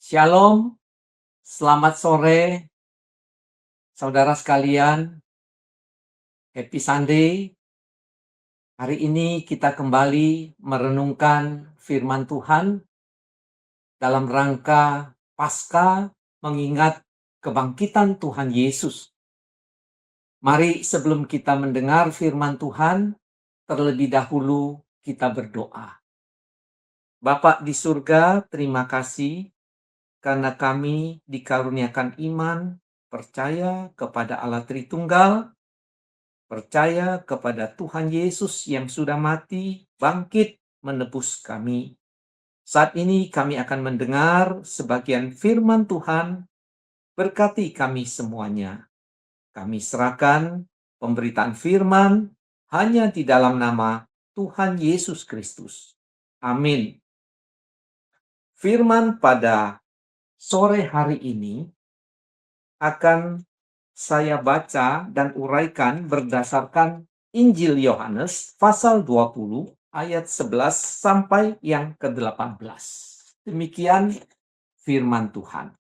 Shalom, selamat sore, saudara sekalian. Happy Sunday. Hari ini kita kembali merenungkan firman Tuhan dalam rangka Paskah mengingat kebangkitan Tuhan Yesus. Mari sebelum kita mendengar firman Tuhan, terlebih dahulu kita berdoa. Bapa di surga, terima kasih karena kami dikaruniakan iman, percaya kepada Allah Tritunggal, percaya kepada Tuhan Yesus yang sudah mati, bangkit, menebus kami. Saat ini kami akan mendengar sebagian firman Tuhan, berkati kami semuanya. Kami serahkan pemberitaan firman hanya di dalam nama Tuhan Yesus Kristus. Amin. Firman pada sore hari ini akan saya baca dan uraikan berdasarkan Injil Yohanes pasal 20 ayat 11 sampai yang ke-18. Demikian firman Tuhan.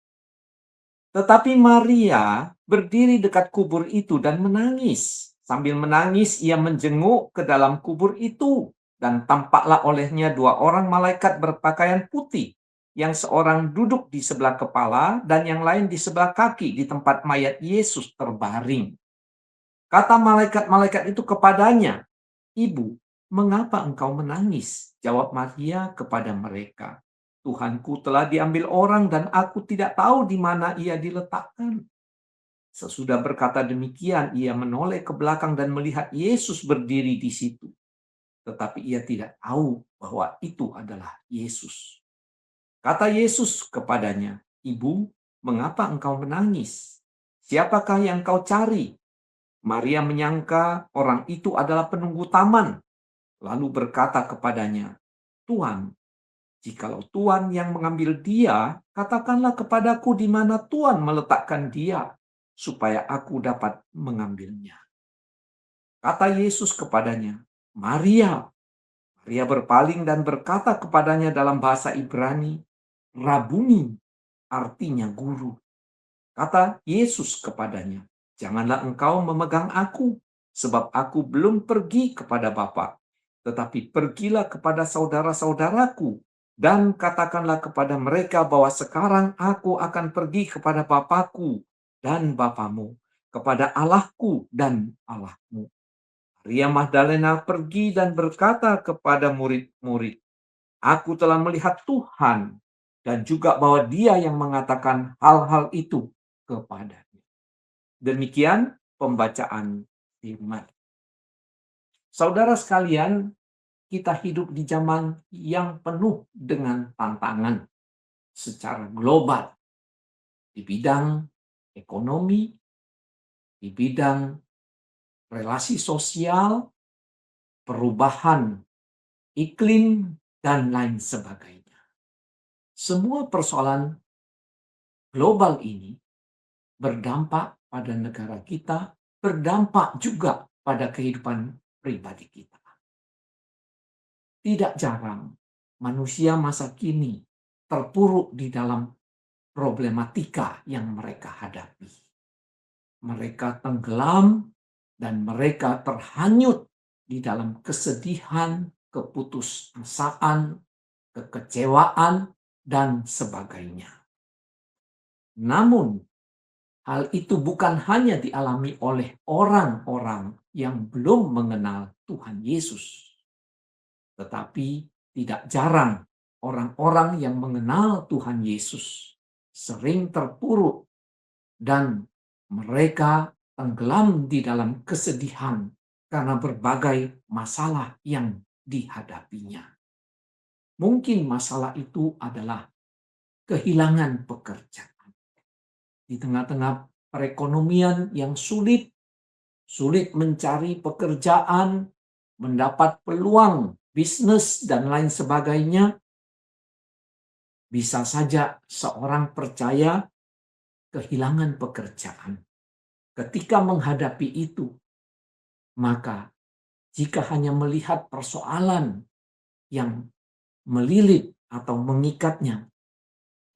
Tetapi Maria berdiri dekat kubur itu dan menangis. Sambil menangis ia menjenguk ke dalam kubur itu dan tampaklah olehnya dua orang malaikat berpakaian putih, yang seorang duduk di sebelah kepala dan yang lain di sebelah kaki di tempat mayat Yesus terbaring. Kata malaikat-malaikat itu kepadanya, "Ibu, mengapa engkau menangis?" Jawab Maria kepada mereka, "Tuhanku telah diambil orang dan aku tidak tahu di mana ia diletakkan." Sesudah berkata demikian, ia menoleh ke belakang dan melihat Yesus berdiri di situ. Tetapi ia tidak tahu bahwa itu adalah Yesus. Kata Yesus kepadanya, "Ibu, mengapa engkau menangis? Siapakah yang kau cari?" Maria menyangka orang itu adalah penunggu taman, lalu berkata kepadanya, "Tuan, jikalau Tuan yang mengambil dia, katakanlah kepadaku di mana Tuan meletakkan dia, supaya aku dapat mengambilnya." Kata Yesus kepadanya, "Maria." Maria berpaling dan berkata kepadanya dalam bahasa Ibrani, "Rabuni," artinya guru. Kata Yesus kepadanya, "Janganlah engkau memegang aku, sebab aku belum pergi kepada Bapa. Tetapi pergilah kepada saudara-saudaraku, dan katakanlah kepada mereka bahwa sekarang aku akan pergi kepada Bapakku dan Bapamu, kepada Allahku dan Allahmu." Maria Magdalena pergi dan berkata kepada murid-murid, "Aku telah melihat Tuhan," dan juga bahwa Dia yang mengatakan hal-hal itu kepadanya. Demikian pembacaan firman. Saudara sekalian, kita hidup di zaman yang penuh dengan tantangan secara global di bidang ekonomi, di bidang relasi sosial, perubahan iklim, dan lain sebagainya. Semua persoalan global ini berdampak pada negara kita, berdampak juga pada kehidupan pribadi kita. Tidak jarang manusia masa kini terpuruk di dalam problematika yang mereka hadapi. Mereka tenggelam dan mereka terhanyut di dalam kesedihan, keputusasaan, kekecewaan, dan sebagainya. Namun, hal itu bukan hanya dialami oleh orang-orang yang belum mengenal Tuhan Yesus, tetapi tidak jarang orang-orang yang mengenal Tuhan Yesus sering terpuruk dan mereka tenggelam di dalam kesedihan karena berbagai masalah yang dihadapinya. Mungkin masalah itu adalah kehilangan pekerjaan. Di tengah-tengah perekonomian yang sulit mencari pekerjaan, mendapat peluang bisnis, dan lain sebagainya, bisa saja seorang percaya kehilangan pekerjaan. Ketika menghadapi itu, maka jika hanya melihat persoalan yang melilit atau mengikatnya,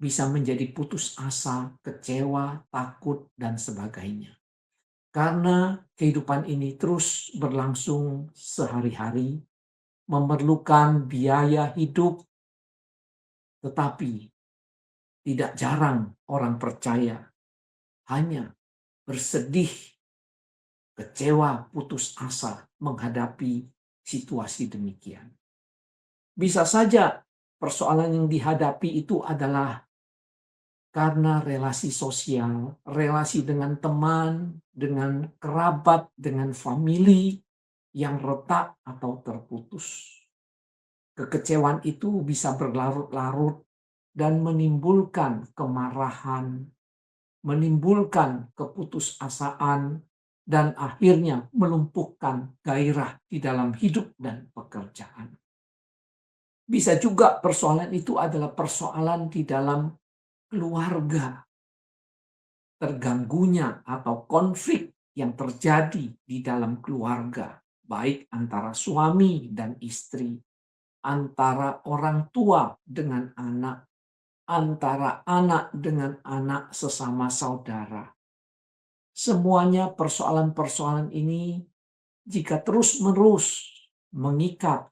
bisa menjadi putus asa, kecewa, takut, dan sebagainya. Karena kehidupan ini terus berlangsung sehari-hari, memerlukan biaya hidup, tetapi tidak jarang orang percaya hanya bersedih, kecewa, putus asa menghadapi situasi demikian. Bisa saja persoalan yang dihadapi itu adalah karena relasi sosial, relasi dengan teman, dengan kerabat, dengan famili yang retak atau terputus. Kekecewaan itu bisa berlarut-larut dan menimbulkan kemarahan, menimbulkan keputusasaan, dan akhirnya melumpuhkan gairah di dalam hidup dan pekerjaan. Bisa juga persoalan itu adalah persoalan di dalam keluarga, terganggunya atau konflik yang terjadi di dalam keluarga, baik antara suami dan istri, antara orang tua dengan anak, antara anak dengan anak sesama saudara. Semuanya persoalan-persoalan ini jika terus-menerus mengikat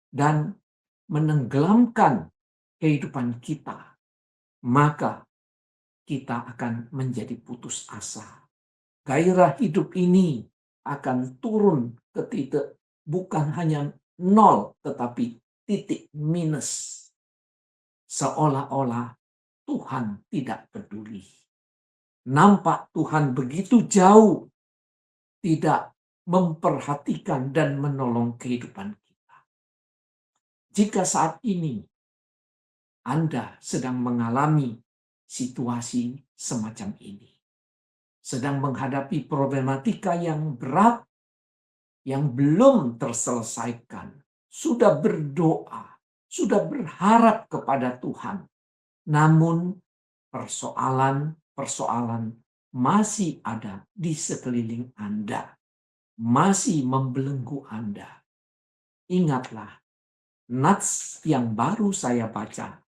dan menenggelamkan kehidupan kita, maka kita akan menjadi putus asa. Gairah hidup ini akan turun ke titik bukan hanya nol, tetapi titik minus. Seolah-olah Tuhan tidak peduli. Nampak Tuhan begitu jauh, tidak memperhatikan dan menolong kehidupan kita. Jika saat ini Anda sedang mengalami situasi semacam ini, sedang menghadapi problematika yang berat, yang belum terselesaikan, sudah berdoa, sudah berharap kepada Tuhan, namun persoalan-persoalan masih ada di sekeliling Anda, masih membelenggu Anda. Ingatlah, nats yang baru saya baca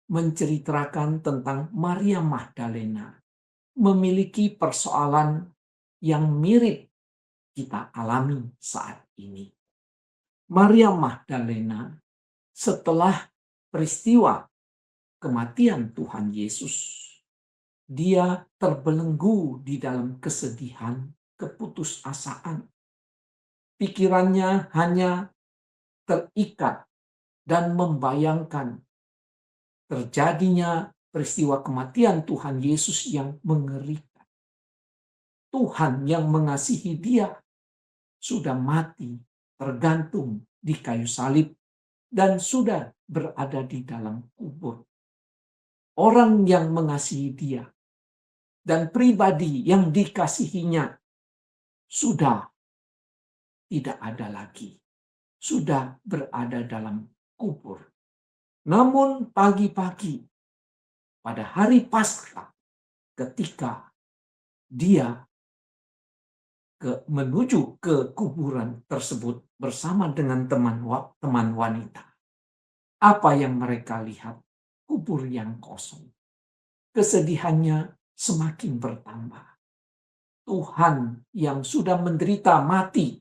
menceritakan tentang Maria Magdalena memiliki persoalan yang mirip kita alami saat ini. Maria Magdalena setelah peristiwa kematian Tuhan Yesus, dia terbelenggu di dalam kesedihan, keputusasaan. Pikirannya hanya terikat dan membayangkan terjadinya peristiwa kematian Tuhan Yesus yang mengerikan. Tuhan yang mengasihi dia sudah mati, tergantung di kayu salib, dan sudah berada di dalam kubur. Orang yang mengasihi dia dan pribadi yang dikasihinya sudah tidak ada lagi, sudah berada dalam kubur. Namun pagi-pagi pada hari Paskah, ketika dia menuju ke kuburan tersebut bersama dengan teman wanita, apa yang mereka lihat? Kubur yang kosong. Kesedihannya semakin bertambah. Tuhan yang sudah menderita mati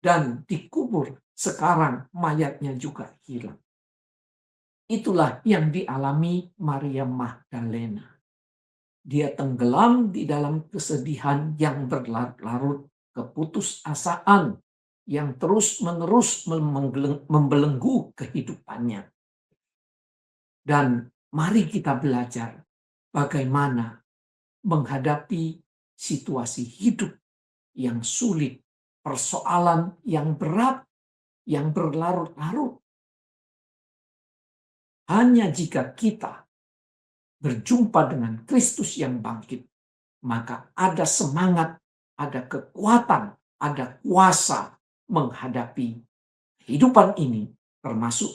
dan dikubur, sekarang mayatnya juga hilang. Itulah yang dialami Maria Magdalena. Dia tenggelam di dalam kesedihan yang berlarut-larut, keputusasaan yang terus-menerus membelenggu kehidupannya. Dan mari kita belajar bagaimana menghadapi situasi hidup yang sulit, persoalan yang berat, yang berlarut-larut. Hanya jika kita berjumpa dengan Kristus yang bangkit, maka ada semangat, ada kekuatan, ada kuasa menghadapi kehidupan ini, termasuk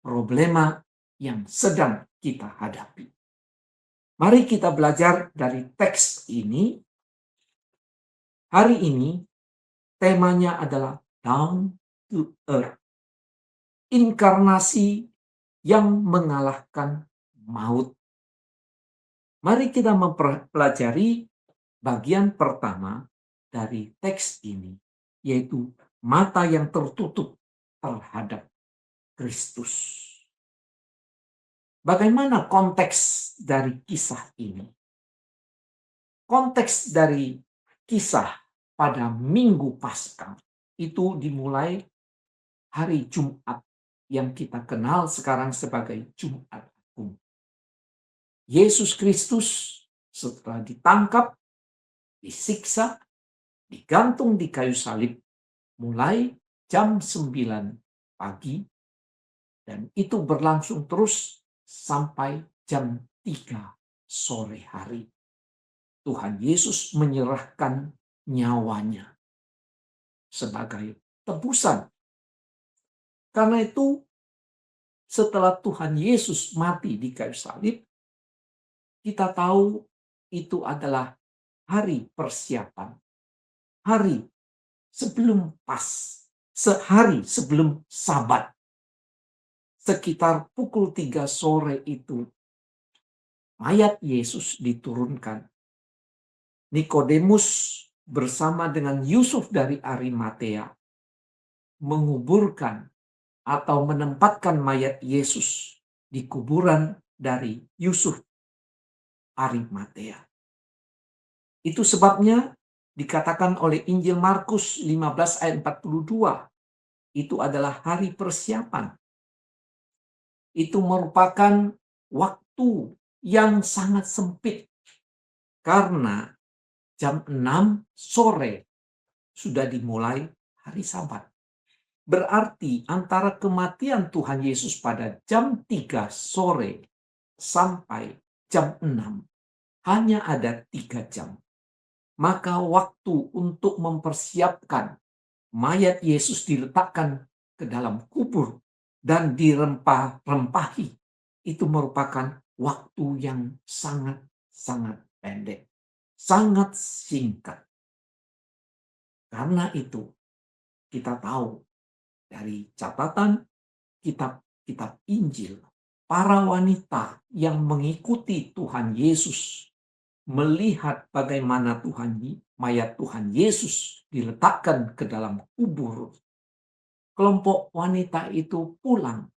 problema yang sedang kita hadapi. Mari kita belajar dari teks ini. Hari ini temanya adalah down to earth. Inkarnasi yang mengalahkan maut. Mari kita mempelajari bagian pertama dari teks ini, yaitu mata yang tertutup terhadap Kristus. Bagaimana konteks dari kisah ini? Konteks dari kisah pada Minggu Paskah itu dimulai hari Jumat yang kita kenal sekarang sebagai Jumat Agung. Yesus Kristus setelah ditangkap, disiksa, digantung di kayu salib mulai jam 9 pagi dan itu berlangsung terus sampai jam 3 sore hari. Tuhan Yesus menyerahkan nyawanya sebagai tebusan. Karena itu, setelah Tuhan Yesus mati di kayu salib, kita tahu itu adalah hari persiapan. Hari sebelum sehari sebelum Sabat. Sekitar pukul 3 sore itu, mayat Yesus diturunkan. Nikodemus bersama dengan Yusuf dari Arimatea menguburkan atau menempatkan mayat Yesus di kuburan dari Yusuf Arimatea. Itu sebabnya dikatakan oleh Injil Markus 15 ayat 42, itu adalah hari persiapan. Itu merupakan waktu yang sangat sempit karena jam 6 sore sudah dimulai hari Sabat. Berarti antara kematian Tuhan Yesus pada jam 3 sore sampai jam 6 hanya ada 3 jam. Maka waktu untuk mempersiapkan mayat Yesus diletakkan ke dalam kubur dan dirempah-rempahi itu merupakan waktu yang sangat-sangat pendek. Sangat singkat. Karena itu kita tahu dari catatan kitab-kitab Injil, para wanita yang mengikuti Tuhan Yesus melihat bagaimana mayat Tuhan Yesus diletakkan ke dalam kubur. Kelompok wanita itu pulang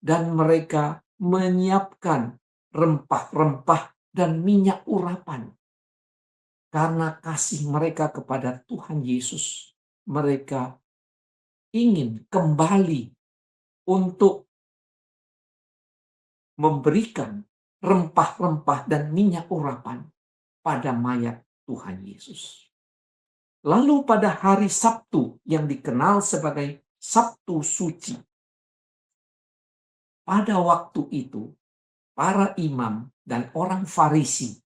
dan mereka menyiapkan rempah-rempah dan minyak urapan. Karena kasih mereka kepada Tuhan Yesus, mereka ingin kembali untuk memberikan rempah-rempah dan minyak urapan pada mayat Tuhan Yesus. Lalu pada hari Sabtu yang dikenal sebagai Sabtu Suci, pada waktu itu para imam dan orang Farisi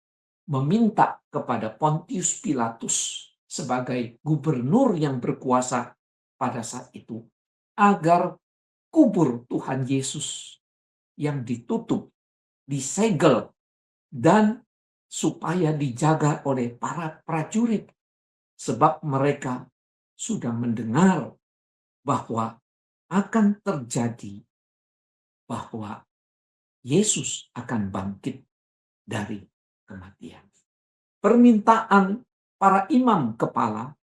meminta kepada Pontius Pilatus sebagai gubernur yang berkuasa pada saat itu agar kubur Tuhan Yesus yang ditutup, disegel, dan supaya dijaga oleh para prajurit sebab mereka sudah mendengar bahwa akan terjadi bahwa Yesus akan bangkit dari kematian. Permintaan para imam kepala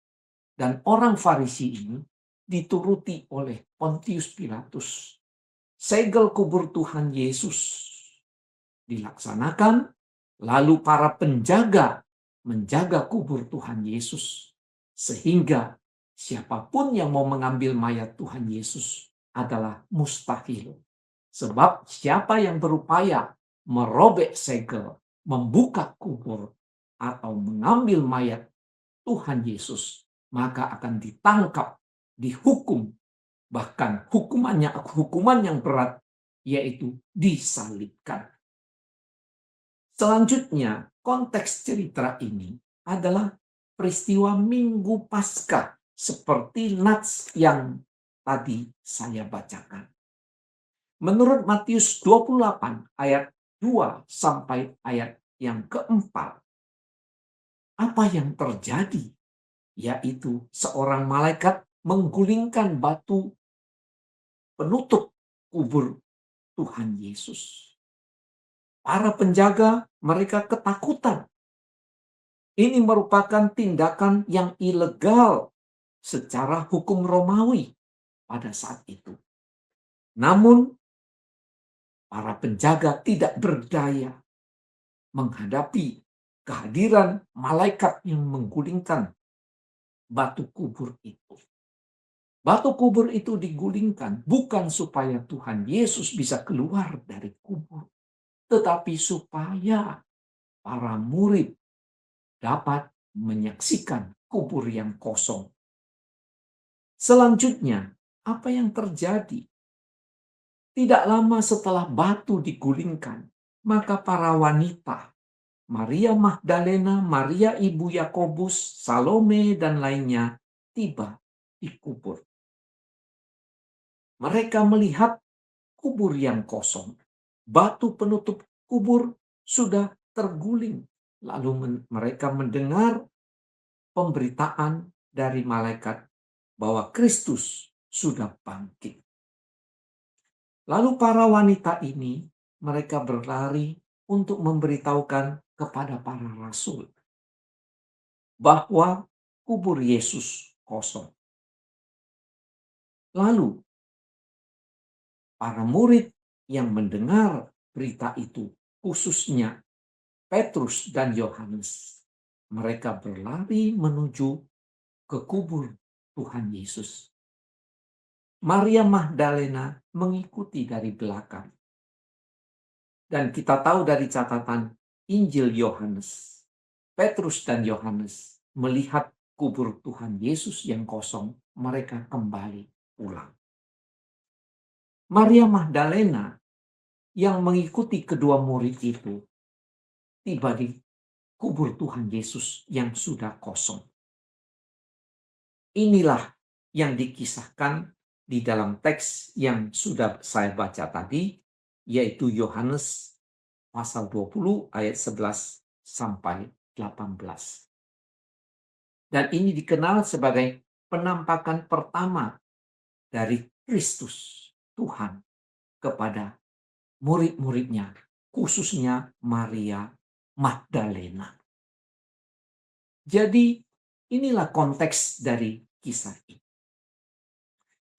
dan orang Farisi ini dituruti oleh Pontius Pilatus. Segel kubur Tuhan Yesus dilaksanakan, lalu para penjaga menjaga kubur Tuhan Yesus. Sehingga siapapun yang mau mengambil mayat Tuhan Yesus adalah mustahil. Sebab siapa yang berupaya merobek segel, membuka kubur, atau mengambil mayat Tuhan Yesus, maka akan ditangkap, dihukum, bahkan hukuman yang berat, yaitu disalibkan. Selanjutnya, konteks cerita ini adalah peristiwa Minggu Paskah, seperti nats yang tadi saya bacakan. Menurut Matius 28 ayat 2 sampai ayat yang keempat, apa yang terjadi? Yaitu seorang malaikat menggulingkan batu penutup kubur Tuhan Yesus. Para penjaga mereka ketakutan. Ini merupakan tindakan yang ilegal secara hukum Romawi pada saat itu. Namun, para penjaga tidak berdaya menghadapi kehadiran malaikat yang menggulingkan batu kubur itu. Batu kubur itu digulingkan bukan supaya Tuhan Yesus bisa keluar dari kubur, tetapi supaya para murid dapat menyaksikan kubur yang kosong. Selanjutnya, apa yang terjadi? Tidak lama setelah batu digulingkan, maka para wanita, Maria Magdalena, Maria ibu Yakobus, Salome, dan lainnya tiba di kubur. Mereka melihat kubur yang kosong. Batu penutup kubur sudah terguling. Lalu mereka mendengar pemberitaan dari malaikat bahwa Kristus sudah bangkit. Lalu para wanita ini, mereka berlari untuk memberitahukan kepada para rasul bahwa kubur Yesus kosong. Lalu para murid yang mendengar berita itu, khususnya Petrus dan Yohanes, mereka berlari menuju ke kubur Tuhan Yesus. Maria Magdalena mengikuti dari belakang. Dan kita tahu dari catatan Injil Yohanes, Petrus dan Yohanes melihat kubur Tuhan Yesus yang kosong, mereka kembali pulang. Maria Magdalena yang mengikuti kedua murid itu tiba di kubur Tuhan Yesus yang sudah kosong. Inilah yang dikisahkan di dalam teks yang sudah saya baca tadi, yaitu Yohanes pasal 20 ayat 11 sampai 18. Dan ini dikenal sebagai penampakan pertama dari Kristus Tuhan kepada murid-muridnya, khususnya Maria Magdalena. Jadi inilah konteks dari kisah ini.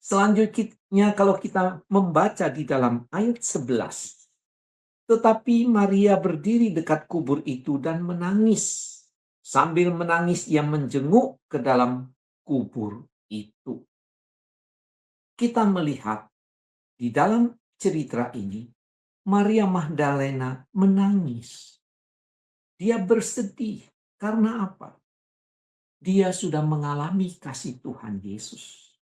Selanjutnya kalau kita membaca di dalam ayat 11. Tetapi Maria berdiri dekat kubur itu dan menangis. Sambil menangis ia menjenguk ke dalam kubur itu. Kita melihat di dalam cerita ini, Maria Magdalena menangis. Dia bersedih. Karena apa? Dia sudah mengalami kasih Tuhan Yesus.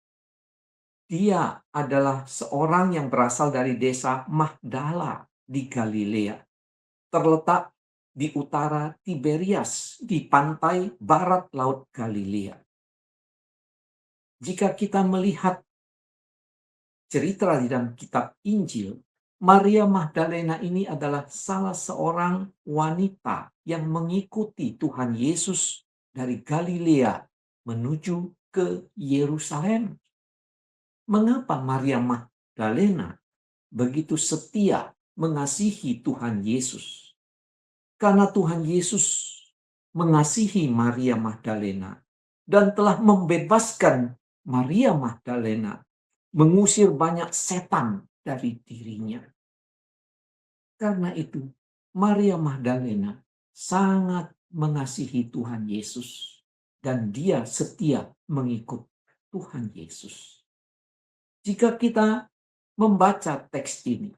Dia adalah seorang yang berasal dari desa Magdala di Galilea. Terletak di utara Tiberias, di pantai barat Laut Galilea. Jika kita melihat cerita di dalam kitab Injil, Maria Magdalena ini adalah salah seorang wanita yang mengikuti Tuhan Yesus dari Galilea menuju ke Yerusalem. Mengapa Maria Magdalena begitu setia mengasihi Tuhan Yesus? Karena Tuhan Yesus mengasihi Maria Magdalena dan telah membebaskan Maria Magdalena, mengusir banyak setan dari dirinya. Karena itu, Maria Magdalena sangat mengasihi Tuhan Yesus dan dia setia mengikut Tuhan Yesus. Jika kita membaca teks ini,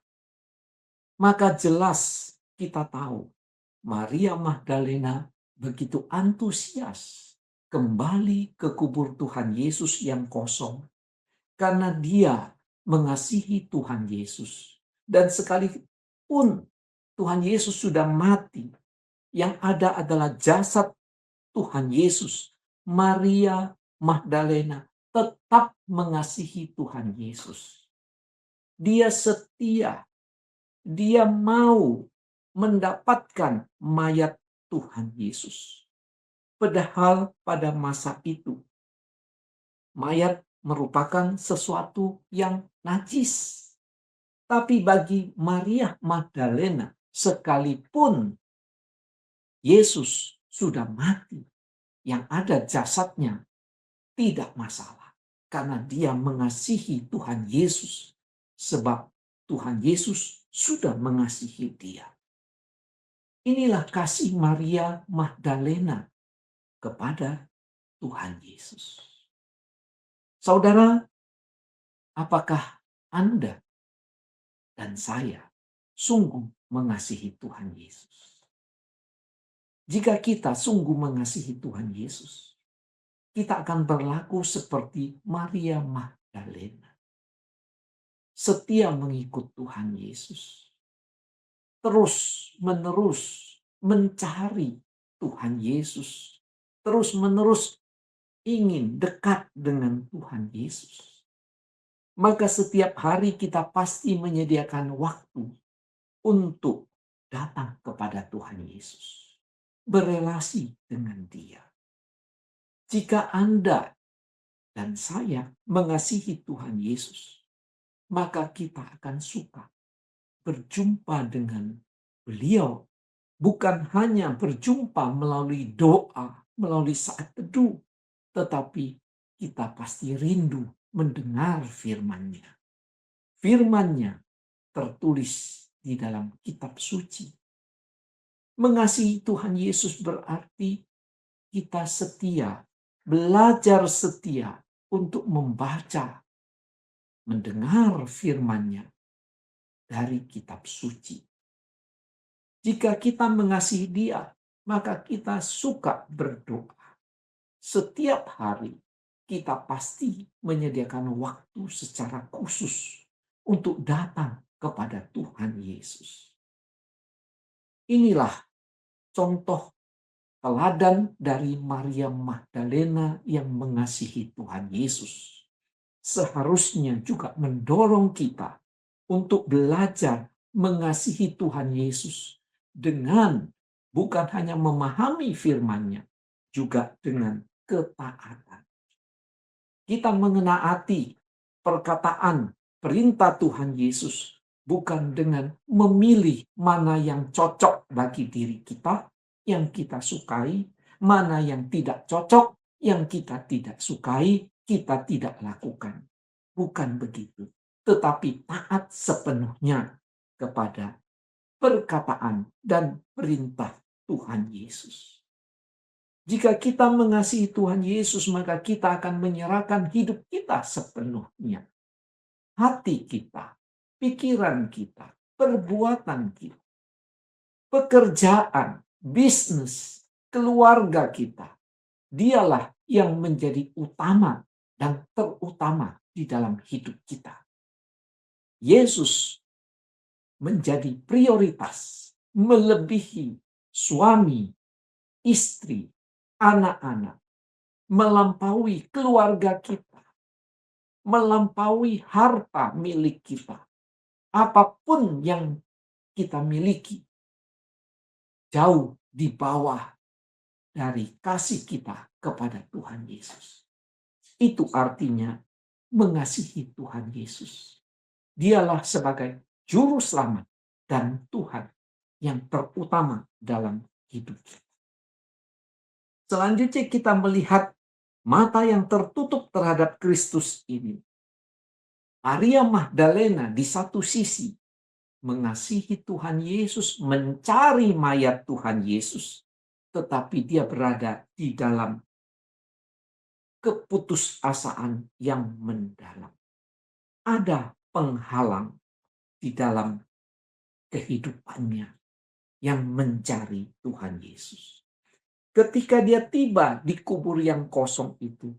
maka jelas kita tahu Maria Magdalena begitu antusias kembali ke kubur Tuhan Yesus yang kosong karena dia mengasihi Tuhan Yesus. Dan sekalipun Tuhan Yesus sudah mati, yang ada adalah jasad Tuhan Yesus, Maria Magdalena tetap mengasihi Tuhan Yesus. Dia setia, dia mau mendapatkan mayat Tuhan Yesus. Padahal pada masa itu, mayat merupakan sesuatu yang najis. Tapi bagi Maria Magdalena, Sekalipun Yesus sudah mati, yang ada jasadnya, tidak masalah. Karena dia mengasihi Tuhan Yesus. Sebab Tuhan Yesus sudah mengasihi dia. Inilah kasih Maria Magdalena kepada Tuhan Yesus. Saudara, apakah Anda dan saya sungguh mengasihi Tuhan Yesus? Jika kita sungguh mengasihi Tuhan Yesus, kita akan berlaku seperti Maria Magdalena. Setia mengikut Tuhan Yesus. Terus-menerus mencari Tuhan Yesus. Terus-menerus ingin dekat dengan Tuhan Yesus. Maka setiap hari kita pasti menyediakan waktu untuk datang kepada Tuhan Yesus. Berelasi dengan Dia. Jika Anda dan saya mengasihi Tuhan Yesus, maka kita akan suka berjumpa dengan beliau. Bukan hanya berjumpa melalui doa, melalui saat teduh, tetapi kita pasti rindu mendengar firman-Nya. Firman-Nya tertulis di dalam kitab suci. Mengasihi Tuhan Yesus berarti kita setia, belajar setia untuk membaca, mendengar firman-Nya dari kitab suci. Jika kita mengasihi Dia, maka kita suka berdoa. Setiap hari kita pasti menyediakan waktu secara khusus untuk datang kepada Tuhan Yesus. Inilah contoh teladan dari Maria Magdalena yang mengasihi Tuhan Yesus. Seharusnya juga mendorong kita untuk belajar mengasihi Tuhan Yesus dengan bukan hanya memahami firman-Nya, juga dengan ketaatan. Kita mengenaati perkataan perintah Tuhan Yesus bukan dengan memilih mana yang cocok bagi diri kita, yang kita sukai, mana yang tidak cocok, yang kita tidak sukai, kita tidak lakukan. Bukan begitu. Tetapi taat sepenuhnya kepada perkataan dan perintah Tuhan Yesus. Jika kita mengasihi Tuhan Yesus, maka kita akan menyerahkan hidup kita sepenuhnya. Hati kita, pikiran kita, perbuatan kita, pekerjaan, bisnis, keluarga kita. Dialah yang menjadi utama dan terutama di dalam hidup kita. Yesus menjadi prioritas, melebihi suami, istri, anak-anak, melampaui keluarga kita, melampaui harta milik kita. Apapun yang kita miliki, jauh di bawah dari kasih kita kepada Tuhan Yesus. Itu artinya mengasihi Tuhan Yesus. Dialah sebagai juru selamat dan Tuhan yang terutama dalam hidup kita. Selanjutnya kita melihat mata yang tertutup terhadap Kristus ini. Maria Magdalena di satu sisi mengasihi Tuhan Yesus, mencari mayat Tuhan Yesus, tetapi dia berada di dalam keputusasaan yang mendalam. Ada penghalang di dalam kehidupannya yang mencari Tuhan Yesus. Ketika dia tiba di kubur yang kosong itu,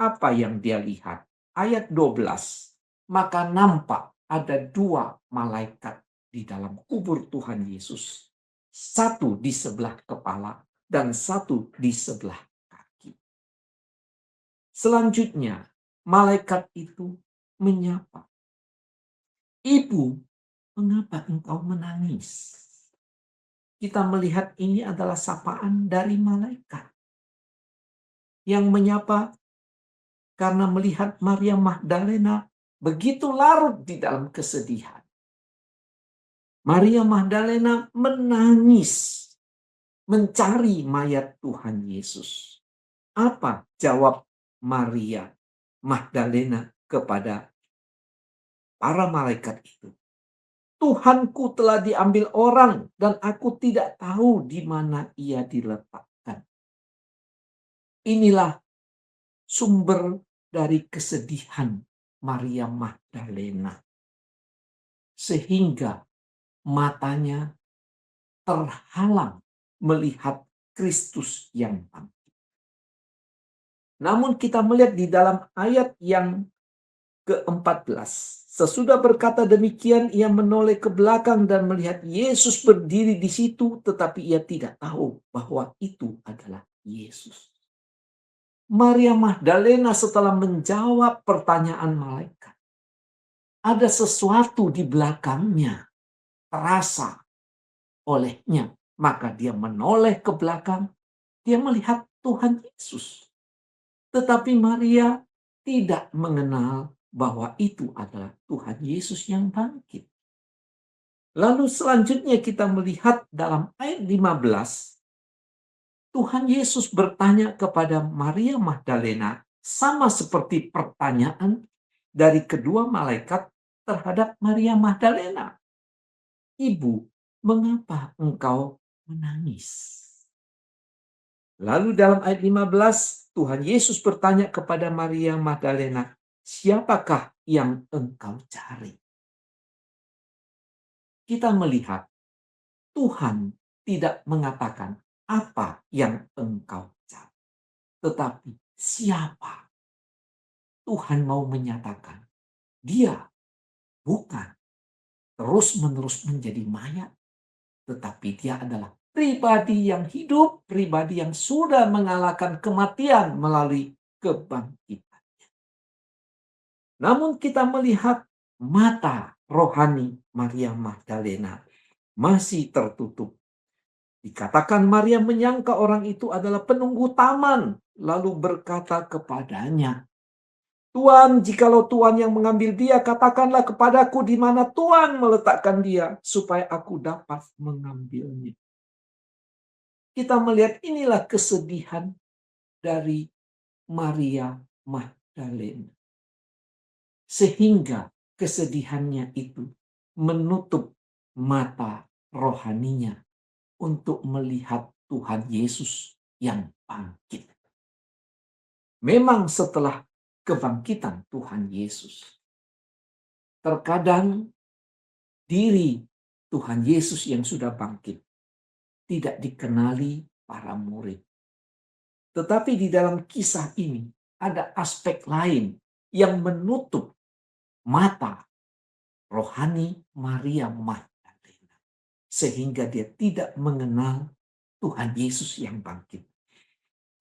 apa yang dia lihat? Ayat 12, maka nampak ada dua malaikat di dalam kubur Tuhan Yesus. Satu di sebelah kepala dan satu di sebelah kaki. Selanjutnya, malaikat itu menyapa, "Ibu, mengapa engkau menangis?" Kita melihat ini adalah sapaan dari malaikat yang menyapa karena melihat Maria Magdalena begitu larut di dalam kesedihan. Maria Magdalena menangis mencari mayat Tuhan Yesus. Apa jawab Maria Magdalena kepada para malaikat itu? Tuhanku telah diambil orang dan aku tidak tahu di mana ia diletakkan. Inilah sumber dari kesedihan Maria Magdalena. Sehingga matanya terhalang melihat Kristus yang bangkit. Namun kita melihat di dalam ayat yang ke-14. Sesudah berkata demikian, ia menoleh ke belakang dan melihat Yesus berdiri di situ, tetapi ia tidak tahu bahwa itu adalah Yesus. Maria Magdalena setelah menjawab pertanyaan malaikat, ada sesuatu di belakangnya terasa olehnya. Maka dia menoleh ke belakang, dia melihat Tuhan Yesus. Tetapi Maria tidak mengenal bahwa itu adalah Tuhan Yesus yang bangkit. Lalu selanjutnya kita melihat dalam ayat 15, Tuhan Yesus bertanya kepada Maria Magdalena sama seperti pertanyaan dari kedua malaikat terhadap Maria Magdalena. Ibu, mengapa engkau menangis? Lalu dalam ayat 15, Tuhan Yesus bertanya kepada Maria Magdalena, siapakah yang engkau cari? Kita melihat Tuhan tidak mengatakan apa yang engkau cari, tetapi siapa. Tuhan mau menyatakan dia bukan terus-menerus menjadi mayat, tetapi dia adalah pribadi yang hidup, pribadi yang sudah mengalahkan kematian melalui kebangkitan. Namun kita melihat mata rohani Maria Magdalena masih tertutup. Dikatakan Maria menyangka orang itu adalah penunggu taman, lalu berkata kepadanya, Tuhan, jikalau Tuhan yang mengambil dia, katakanlah kepadaku di mana Tuhan meletakkan dia, supaya aku dapat mengambilnya. Kita melihat inilah kesedihan dari Maria Magdalena. Sehingga kesedihannya itu menutup mata rohaninya untuk melihat Tuhan Yesus yang bangkit. Memang setelah kebangkitan Tuhan Yesus, terkadang diri Tuhan Yesus yang sudah bangkit tidak dikenali para murid. Tetapi di dalam kisah ini ada aspek lain yang menutup mata rohani Maria Magdalena, sehingga dia tidak mengenal Tuhan Yesus yang bangkit,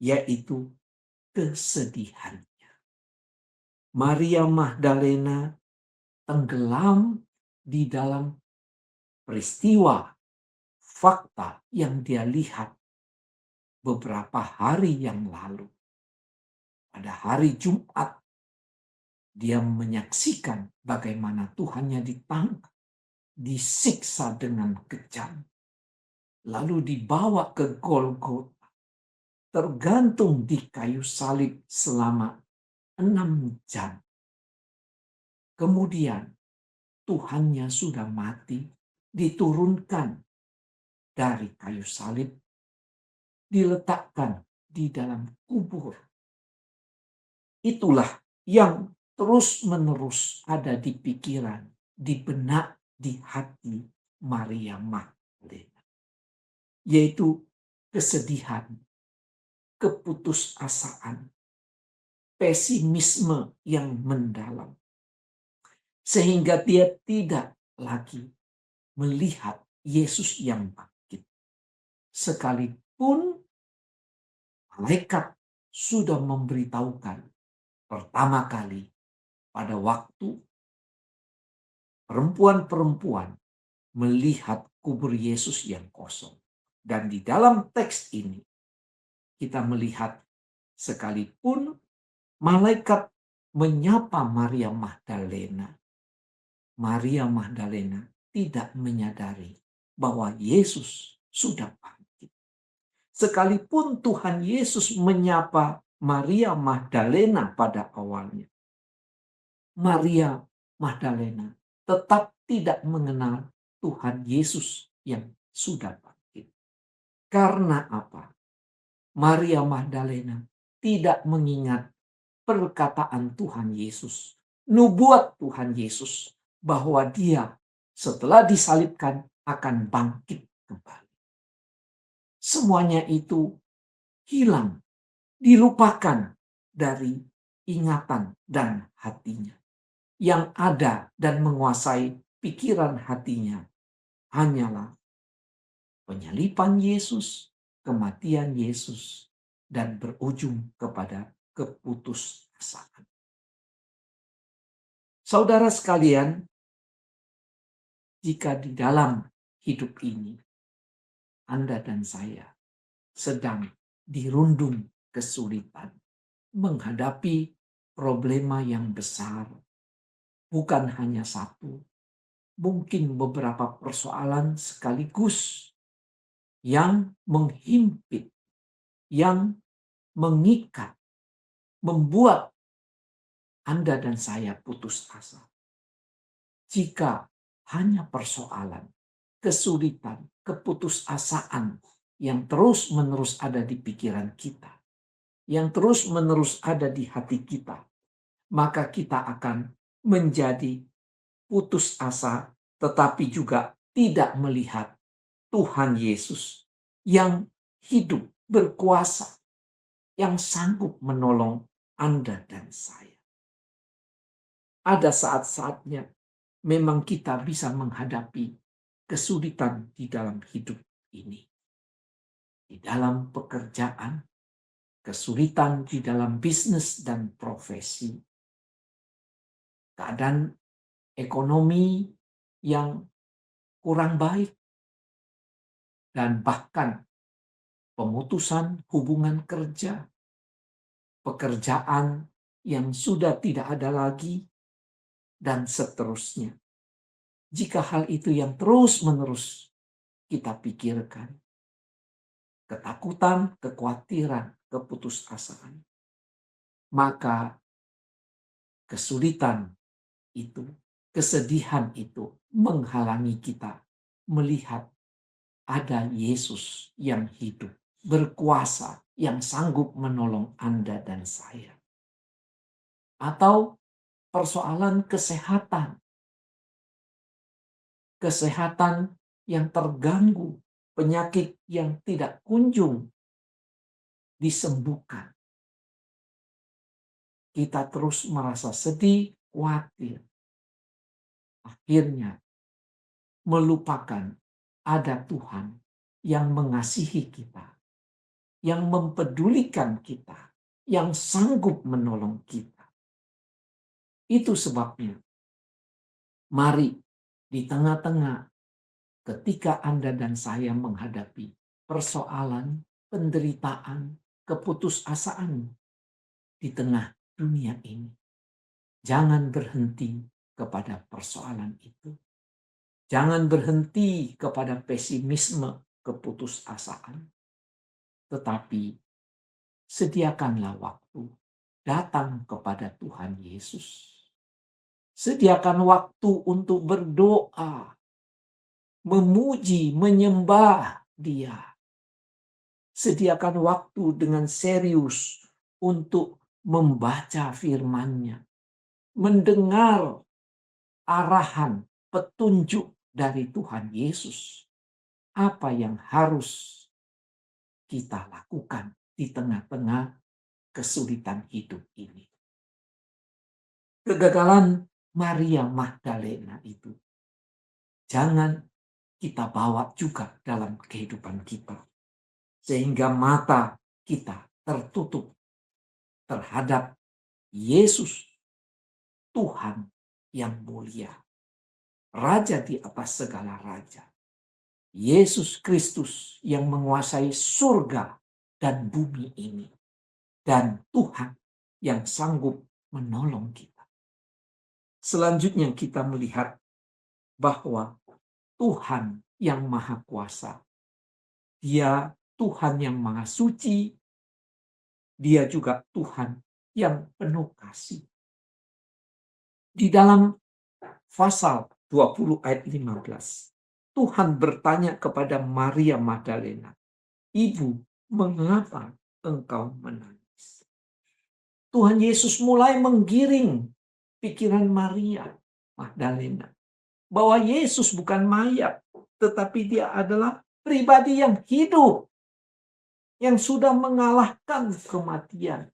yaitu kesedihannya. Maria Magdalena tenggelam di dalam peristiwa fakta yang dia lihat beberapa hari yang lalu. Pada hari Jumat, dia menyaksikan bagaimana Tuhannya ditangkap, disiksa dengan kejam, lalu dibawa ke Golgota, tergantung di kayu salib selama 6 jam. Kemudian Tuhannya sudah mati, diturunkan dari kayu salib, diletakkan di dalam kubur. Itulah yang terus-menerus ada di pikiran, di benak, di hati Maria Magdalena. Yaitu kesedihan, keputusasaan, pesimisme yang mendalam. Sehingga dia tidak lagi melihat Yesus yang bangkit. Sekalipun malaikat sudah memberitahukan pertama kali pada waktu perempuan-perempuan melihat kubur Yesus yang kosong. Dan di dalam teks ini kita melihat sekalipun malaikat menyapa Maria Magdalena tidak menyadari bahwa Yesus sudah bangkit. Sekalipun Tuhan Yesus menyapa Maria Magdalena pada awalnya, Maria Magdalena tetap tidak mengenal Tuhan Yesus yang sudah bangkit. Karena apa? Maria Magdalena tidak mengingat perkataan Tuhan Yesus, nubuat Tuhan Yesus, bahwa dia setelah disalibkan akan bangkit kembali. Semuanya itu hilang, dilupakan dari ingatan dan hatinya. Yang ada dan menguasai pikiran hatinya hanyalah penyaliban Yesus, kematian Yesus, dan berujung kepada keputusasaan. Saudara sekalian, jika di dalam hidup ini Anda dan saya sedang dirundung kesulitan, menghadapi problema yang besar, bukan hanya satu, mungkin beberapa persoalan sekaligus yang menghimpit, yang mengikat, membuat Anda dan saya putus asa. Jika hanya persoalan, kesulitan, keputusasaan yang terus-menerus ada di pikiran kita, yang terus-menerus ada di hati kita, maka kita akan menjadi putus asa, tetapi juga tidak melihat Tuhan Yesus yang hidup, berkuasa, yang sanggup menolong Anda dan saya. Ada saat-saatnya memang kita bisa menghadapi kesulitan di dalam hidup ini. Di dalam pekerjaan, kesulitan di dalam bisnis dan profesi, keadaan ekonomi yang kurang baik, dan bahkan pemutusan hubungan kerja, pekerjaan yang sudah tidak ada lagi, dan seterusnya. Jika hal itu yang terus-menerus kita pikirkan, ketakutan, kekhawatiran, keputusasaan, maka kesulitan itu, kesedihan itu menghalangi kita melihat ada Yesus yang hidup, berkuasa, yang sanggup menolong Anda dan saya. Atau persoalan kesehatan. Kesehatan yang terganggu, penyakit yang tidak kunjung disembuhkan. Kita terus merasa sedih, khawatir. Akhirnya melupakan ada Tuhan yang mengasihi kita, yang mempedulikan kita, yang sanggup menolong kita. Itu sebabnya, mari di tengah-tengah ketika Anda dan saya menghadapi persoalan, penderitaan, keputusasaan di tengah dunia ini, jangan berhenti kepada persoalan itu. Jangan berhenti kepada pesimisme, keputusasaan. Tetapi sediakanlah waktu datang kepada Tuhan Yesus. Sediakan waktu untuk berdoa, memuji, menyembah Dia. Sediakan waktu dengan serius untuk membaca firman-Nya, mendengar arahan, petunjuk dari Tuhan Yesus. Apa yang harus kita lakukan di tengah-tengah kesulitan hidup ini. Kegagalan Maria Magdalena itu jangan kita bawa juga dalam kehidupan kita. Sehingga mata kita tertutup terhadap Yesus, Tuhan yang mulia. Raja di atas segala raja. Yesus Kristus yang menguasai surga dan bumi ini. Dan Tuhan yang sanggup menolong kita. Selanjutnya kita melihat bahwa Tuhan yang Maha Kuasa. Dia Tuhan yang Maha Suci. Dia juga Tuhan yang penuh kasih. Di dalam pasal 20 ayat 15, Tuhan bertanya kepada Maria Magdalena, "Ibu, mengapa engkau menangis?" Tuhan Yesus mulai menggiring pikiran Maria Magdalena bahwa Yesus bukan mayat, tetapi dia adalah pribadi yang hidup, yang sudah mengalahkan kematian.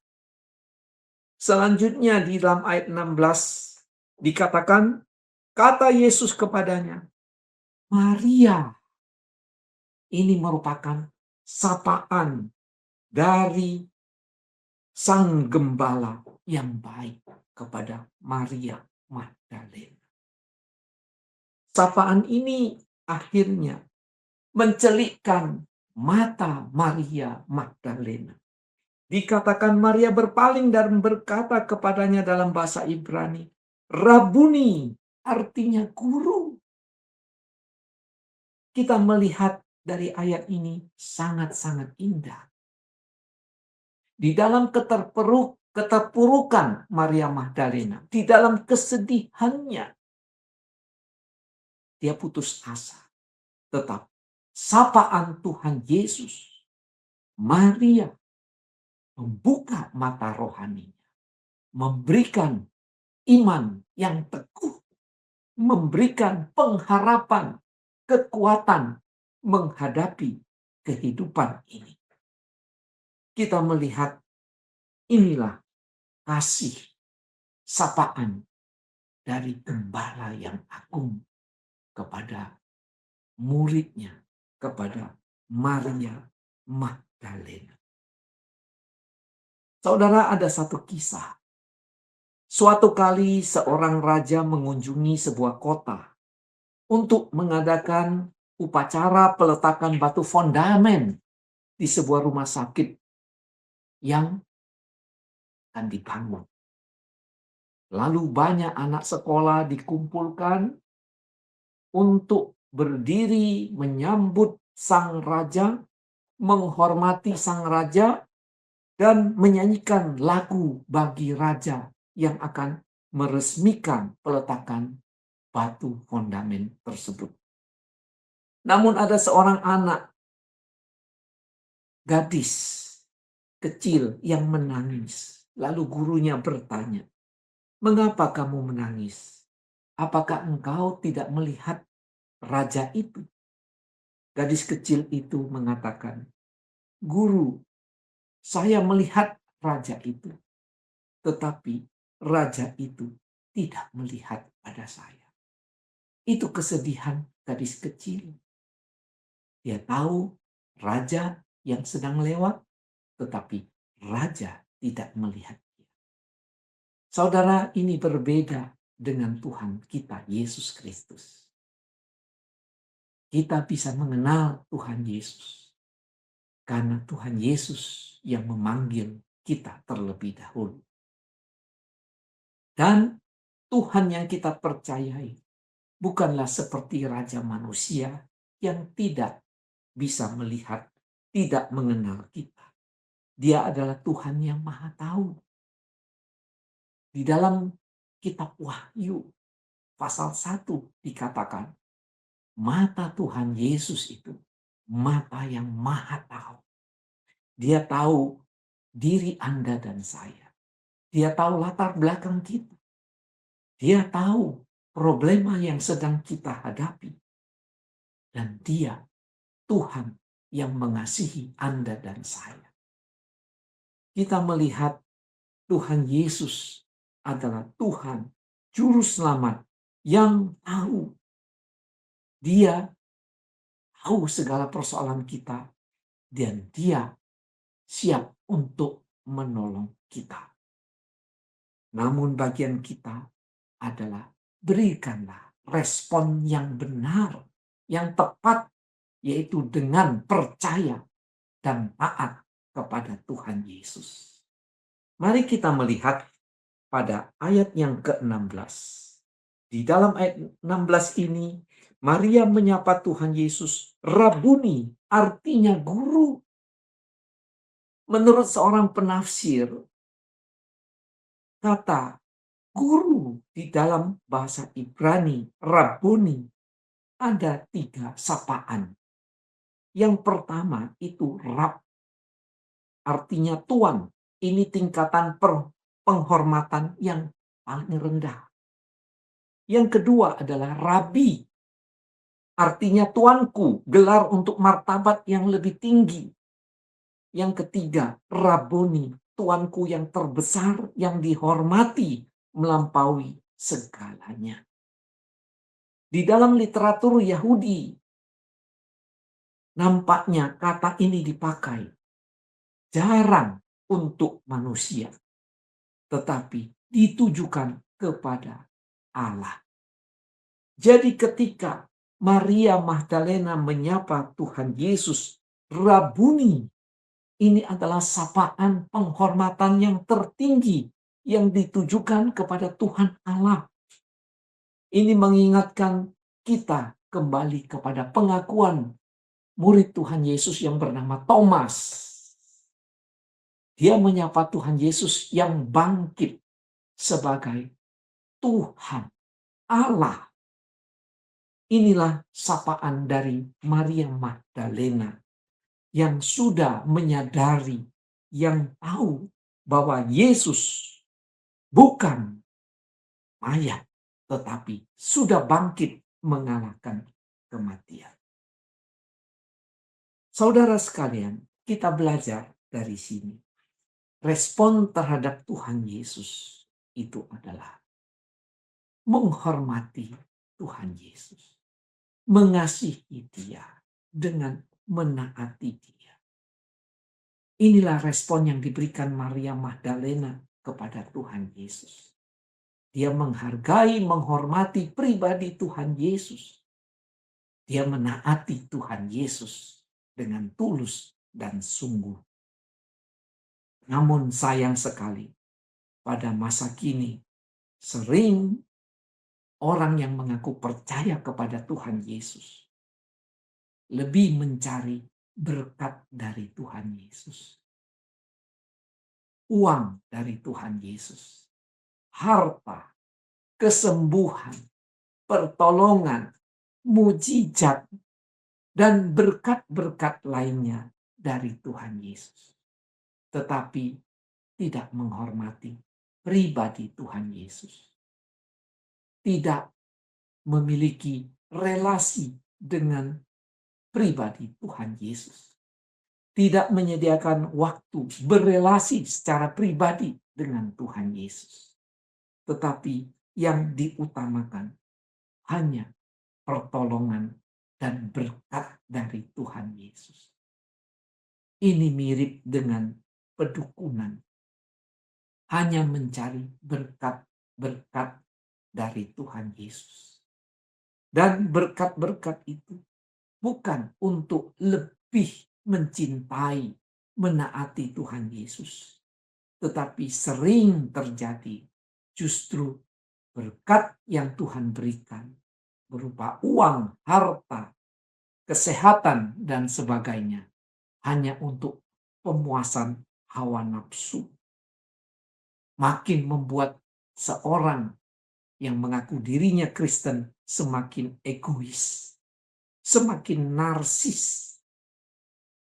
Selanjutnya di dalam ayat 16 dikatakan, kata Yesus kepadanya, "Maria." Ini merupakan sapaan dari Sang Gembala yang baik kepada Maria Magdalena. Sapaan ini akhirnya mencelikkan mata Maria Magdalena. Dikatakan Maria berpaling dan berkata kepadanya dalam bahasa Ibrani, "Rabuni," artinya guru. Kita melihat dari ayat ini sangat-sangat indah. Di dalam keterpurukan Maria Magdalena, di dalam kesedihannya, dia putus asa. Tetap sapaan Tuhan Yesus, Maria membuka mata rohaninya, memberikan iman yang teguh, memberikan pengharapan, kekuatan menghadapi kehidupan ini. Kita melihat inilah kasih sapaan dari Gembala yang agung kepada muridnya, kepada Maria Magdalena. Saudara, ada satu kisah. Suatu kali seorang raja mengunjungi sebuah kota untuk mengadakan upacara peletakan batu fondamen di sebuah rumah sakit yang akan dibangun. Lalu banyak anak sekolah dikumpulkan untuk berdiri menyambut sang raja, menghormati sang raja, dan menyanyikan lagu bagi raja yang akan meresmikan peletakan batu fondamen tersebut. Namun ada seorang anak, gadis kecil yang menangis. Lalu gurunya bertanya, "Mengapa kamu menangis? Apakah engkau tidak melihat raja itu?" Gadis kecil itu mengatakan, "Guru, saya melihat raja itu, tetapi raja itu tidak melihat pada saya." Itu kesedihan gadis kecil. Dia tahu raja yang sedang lewat, tetapi raja tidak melihat dia. Saudara, ini berbeda dengan Tuhan kita, Yesus Kristus. Kita bisa mengenal Tuhan Yesus karena Tuhan Yesus yang memanggil kita terlebih dahulu. Dan Tuhan yang kita percayai bukanlah seperti raja manusia yang tidak bisa melihat, tidak mengenal kita. Dia adalah Tuhan yang Maha Tahu. Di dalam kitab Wahyu pasal 1 dikatakan, mata Tuhan Yesus itu mata yang Maha Tahu. Dia tahu diri Anda dan saya. Dia tahu latar belakang kita. Dia tahu problema yang sedang kita hadapi. Dan dia Tuhan yang mengasihi Anda dan saya. Kita melihat Tuhan Yesus adalah Tuhan Juru Selamat yang tahu. Dia tahu segala persoalan kita dan dia siap untuk menolong kita. Namun bagian kita adalah berikanlah respon yang benar, yang tepat, yaitu dengan percaya dan taat kepada Tuhan Yesus. Mari kita melihat pada ayat yang ke-16. Di dalam ayat 16 ini Maria menyapa Tuhan Yesus, Rabuni, artinya guru. Menurut seorang penafsir, kata guru di dalam bahasa Ibrani, Rabuni, ada 3 sapaan. Yang pertama itu Rab, artinya Tuan. Ini tingkatan penghormatan yang paling rendah. Yang kedua adalah Rabi, artinya tuanku, gelar untuk martabat yang lebih tinggi. Yang ketiga, Raboni, tuanku yang terbesar, yang dihormati, melampaui segalanya. Di dalam literatur Yahudi, nampaknya kata ini dipakai jarang untuk manusia, tetapi ditujukan kepada Allah. Jadi ketika Maria Magdalena menyapa Tuhan Yesus, Rabuni, ini adalah sapaan penghormatan yang tertinggi yang ditujukan kepada Tuhan Allah. Ini mengingatkan kita kembali kepada pengakuan murid Tuhan Yesus yang bernama Thomas. Dia menyapa Tuhan Yesus yang bangkit sebagai Tuhan Allah. Inilah sapaan dari Maria Magdalena yang sudah menyadari, yang tahu bahwa Yesus bukan mayat, tetapi sudah bangkit mengalahkan kematian. Saudara sekalian, kita belajar dari sini. Respon terhadap Tuhan Yesus itu adalah menghormati Tuhan Yesus, mengasihi Dia dengan menaati Dia. Inilah respon yang diberikan Maria Magdalena kepada Tuhan Yesus. Dia menghargai, menghormati pribadi Tuhan Yesus. Dia menaati Tuhan Yesus dengan tulus dan sungguh. Namun sayang sekali, pada masa kini sering orang yang mengaku percaya kepada Tuhan Yesus lebih mencari berkat dari Tuhan Yesus, uang dari Tuhan Yesus, harta, kesembuhan, pertolongan, mujizat, dan berkat-berkat lainnya dari Tuhan Yesus. Tetapi tidak menghormati pribadi Tuhan Yesus. Tidak memiliki relasi dengan pribadi Tuhan Yesus. Tidak menyediakan waktu berelasi secara pribadi dengan Tuhan Yesus. Tetapi yang diutamakan hanya pertolongan dan berkat dari Tuhan Yesus. Ini mirip dengan pedukunan. Hanya mencari berkat-berkat dari Tuhan Yesus. Dan berkat-berkat itu bukan untuk lebih mencintai, menaati Tuhan Yesus. Tetapi sering terjadi justru berkat yang Tuhan berikan berupa uang, harta, kesehatan, dan sebagainya hanya untuk pemuasan hawa nafsu. Makin membuat seorang yang mengaku dirinya Kristen semakin egois, semakin narsis,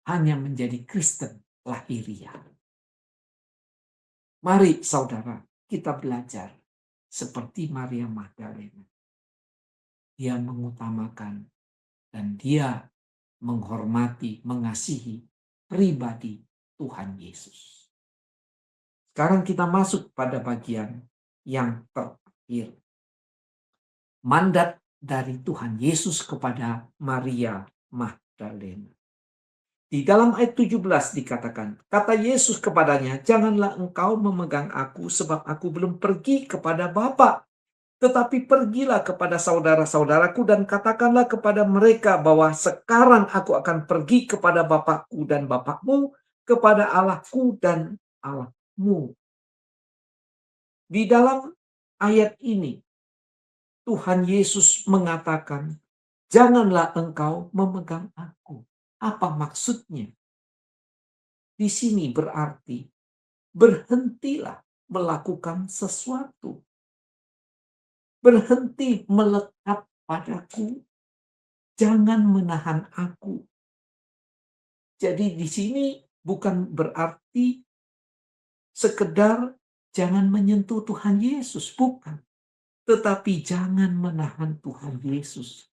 hanya menjadi Kristen lahiriah. Mari saudara, kita belajar seperti Maria Magdalena. Dia mengutamakan dan dia menghormati, mengasihi pribadi Tuhan Yesus. Sekarang kita masuk pada bagian yang terakhir. Mandat dari Tuhan Yesus kepada Maria Magdalena. Di dalam ayat 17 dikatakan, kata Yesus kepadanya, janganlah engkau memegang aku sebab aku belum pergi kepada Bapa. Tetapi pergilah kepada saudara-saudaraku dan katakanlah kepada mereka bahwa sekarang aku akan pergi kepada Bapakku dan Bapakmu, kepada Allahku dan Allahmu. Di dalam ayat ini, Tuhan Yesus mengatakan Janganlah engkau memegang aku. Apa maksudnya? Di sini berarti berhentilah melakukan sesuatu. Berhenti melekat padaku. Jangan menahan aku. Jadi di sini bukan berarti sekedar jangan menyentuh Tuhan Yesus, bukan. Tetapi jangan menahan Tuhan Yesus.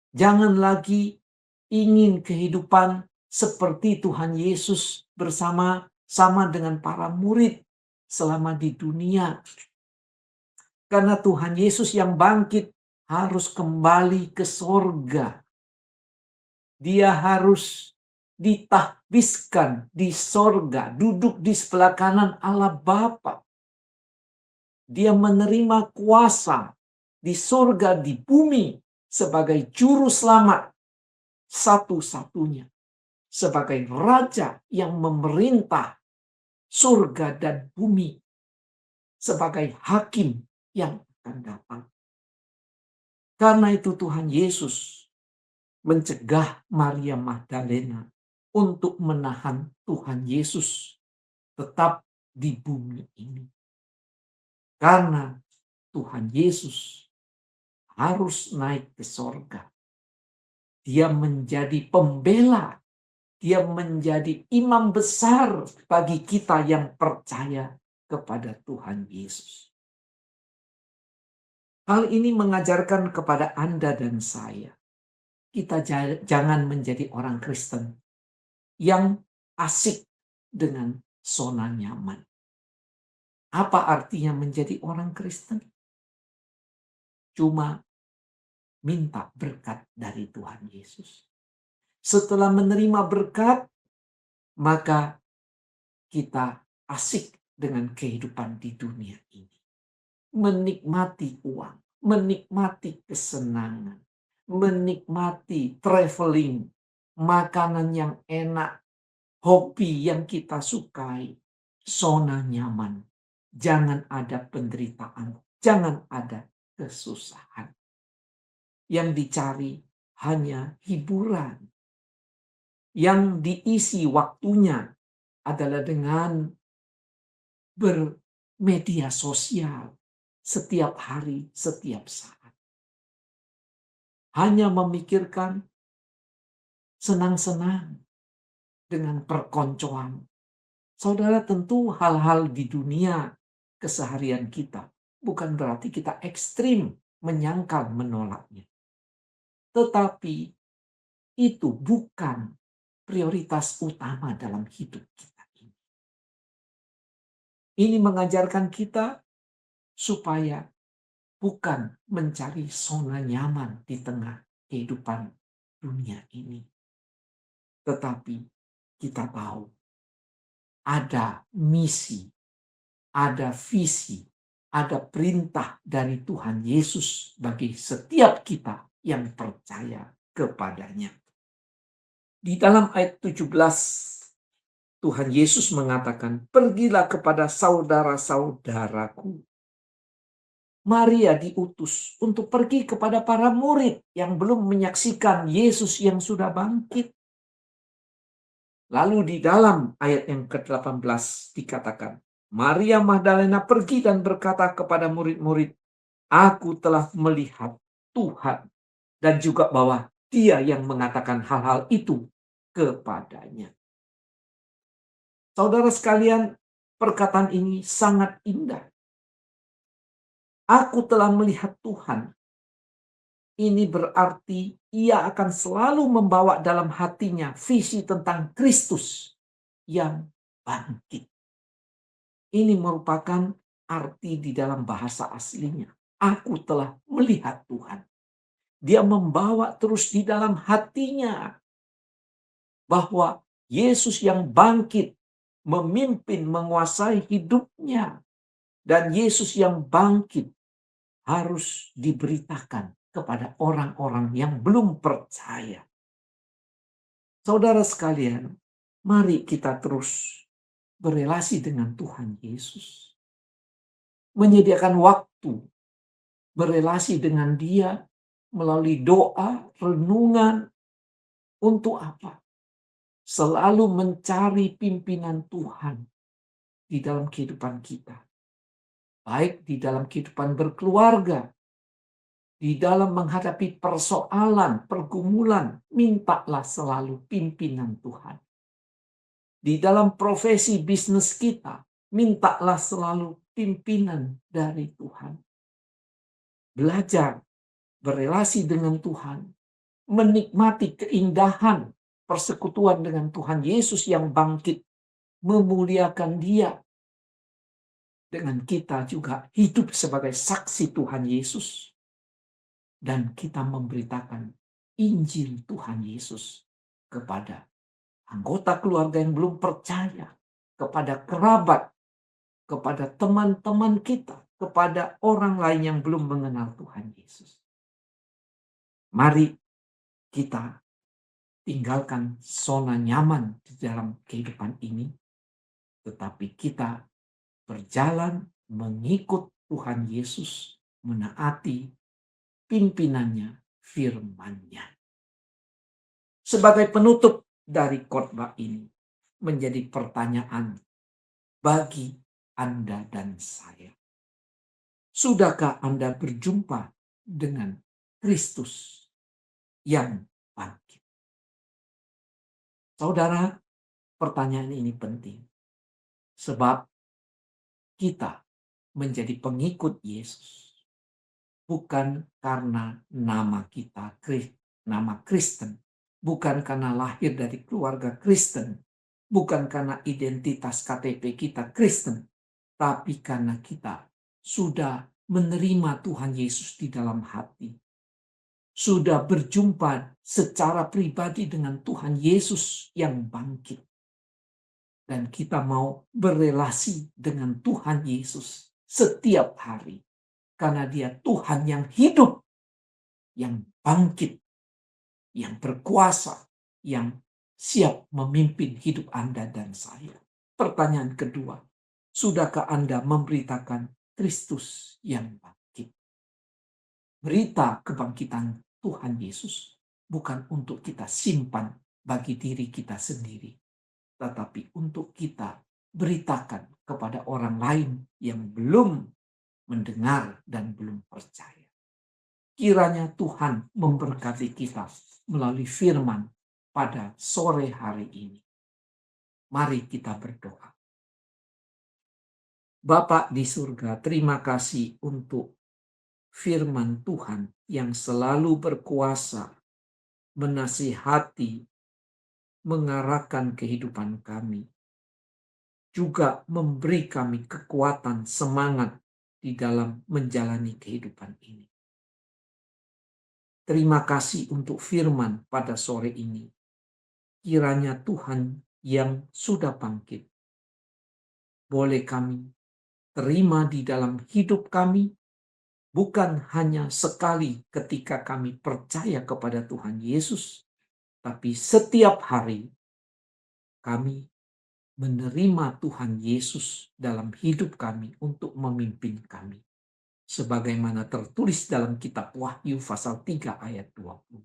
Jangan lagi ingin kehidupan seperti Tuhan Yesus bersama-sama dengan para murid selama di dunia. Karena Tuhan Yesus yang bangkit harus kembali ke sorga. Dia harus ditahbiskan di sorga, duduk di sebelah kanan Allah Bapa. Dia menerima kuasa di sorga, di bumi sebagai juru selamat satu-satunya. Sebagai raja yang memerintah surga dan bumi. Sebagai hakim yang akan datang. Karena itu Tuhan Yesus mencegah Maria Magdalena untuk menahan Tuhan Yesus tetap di bumi ini. Karena Tuhan Yesus harus naik ke sorga. Dia menjadi pembela. Dia menjadi imam besar bagi kita yang percaya kepada Tuhan Yesus. Hal ini mengajarkan kepada Anda dan saya. Kita jangan menjadi orang Kristen yang asik dengan zona nyaman. Apa artinya menjadi orang Kristen? Cuma minta berkat dari Tuhan Yesus. Setelah menerima berkat, maka kita asik dengan kehidupan di dunia ini. Menikmati uang, menikmati kesenangan, menikmati traveling, makanan yang enak, hobi yang kita sukai, zona nyaman. Jangan ada penderitaan, jangan ada kesusahan. Yang dicari hanya hiburan. Yang diisi waktunya adalah dengan bermedia sosial setiap hari, setiap saat. Hanya memikirkan senang-senang dengan perkoncoan. Saudara, tentu hal-hal di dunia keseharian kita bukan berarti kita ekstrim menyangkal menolaknya. Tetapi itu bukan prioritas utama dalam hidup kita ini. Ini mengajarkan kita supaya bukan mencari zona nyaman di tengah kehidupan dunia ini. Tetapi kita tahu ada misi, ada visi, ada perintah dari Tuhan Yesus bagi setiap kita yang percaya kepadanya. Di dalam ayat 17, Tuhan Yesus mengatakan, "Pergilah kepada saudara-saudaraku." Maria diutus untuk pergi kepada para murid yang belum menyaksikan Yesus yang sudah bangkit. Lalu di dalam ayat yang ke-18 dikatakan, Maria Magdalena pergi dan berkata kepada murid-murid, "Aku telah melihat Tuhan." Dan juga bahwa dia yang mengatakan hal-hal itu kepadanya. Saudara sekalian, perkataan ini sangat indah. Aku telah melihat Tuhan. Ini berarti ia akan selalu membawa dalam hatinya visi tentang Kristus yang bangkit. Ini merupakan arti di dalam bahasa aslinya. Aku telah melihat Tuhan. Dia membawa terus di dalam hatinya bahwa Yesus yang bangkit memimpin, menguasai hidupnya. Dan Yesus yang bangkit harus diberitakan kepada orang-orang yang belum percaya. Saudara sekalian, mari kita terus berelasi dengan Tuhan Yesus. Menyediakan waktu berelasi dengan Dia melalui doa, renungan. Untuk apa? Selalu mencari pimpinan Tuhan di dalam kehidupan kita. Baik di dalam kehidupan berkeluarga, di dalam menghadapi persoalan, pergumulan, mintalah selalu pimpinan Tuhan. Di dalam profesi bisnis kita, mintalah selalu pimpinan dari Tuhan. Belajar berelasi dengan Tuhan, menikmati keindahan persekutuan dengan Tuhan Yesus yang bangkit, memuliakan Dia. Dengan kita juga hidup sebagai saksi Tuhan Yesus. Dan kita memberitakan Injil Tuhan Yesus kepada anggota keluarga yang belum percaya, kepada kerabat, kepada teman-teman kita, kepada orang lain yang belum mengenal Tuhan Yesus. Mari kita tinggalkan zona nyaman di dalam kehidupan ini, tetapi kita berjalan mengikut Tuhan Yesus, menaati pimpinannya, firman-Nya. Sebagai penutup dari khotbah ini, menjadi pertanyaan bagi Anda dan saya. Sudahkah Anda berjumpa dengan Kristus yang bangkit? Saudara, pertanyaan ini penting. Sebab kita menjadi pengikut Yesus bukan karena nama kita, nama Kristen. Bukan karena lahir dari keluarga Kristen. Bukan karena identitas KTP kita Kristen. Tapi karena kita sudah menerima Tuhan Yesus di dalam hati. Sudah berjumpa secara pribadi dengan Tuhan Yesus yang bangkit. Dan kita mau berelasi dengan Tuhan Yesus setiap hari. Karena Dia Tuhan yang hidup, yang bangkit, yang berkuasa, yang siap memimpin hidup Anda dan saya. Pertanyaan kedua, sudahkah Anda memberitakan Kristus yang bangkit? Berita kebangkitan Tuhan Yesus bukan untuk kita simpan bagi diri kita sendiri, tetapi untuk kita beritakan kepada orang lain yang belum mendengar dan belum percaya. Kiranya Tuhan memberkati kita melalui firman pada sore hari ini. Mari kita berdoa. Bapa di surga, terima kasih untuk firman Tuhan yang selalu berkuasa, menasihati, mengarahkan kehidupan kami. Juga memberi kami kekuatan, semangat di dalam menjalani kehidupan ini. Terima kasih untuk firman pada sore ini. Kiranya Tuhan yang sudah bangkit boleh kami terima di dalam hidup kami, bukan hanya sekali ketika kami percaya kepada Tuhan Yesus, tapi setiap hari kami menerima Tuhan Yesus dalam hidup kami untuk memimpin kami. Sebagaimana tertulis dalam kitab Wahyu pasal 3 ayat 20.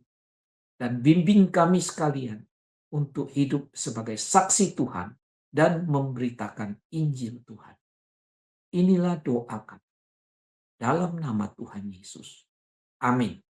Dan bimbing kami sekalian untuk hidup sebagai saksi Tuhan dan memberitakan Injil Tuhan. Inilah doa kami dalam nama Tuhan Yesus. Amin.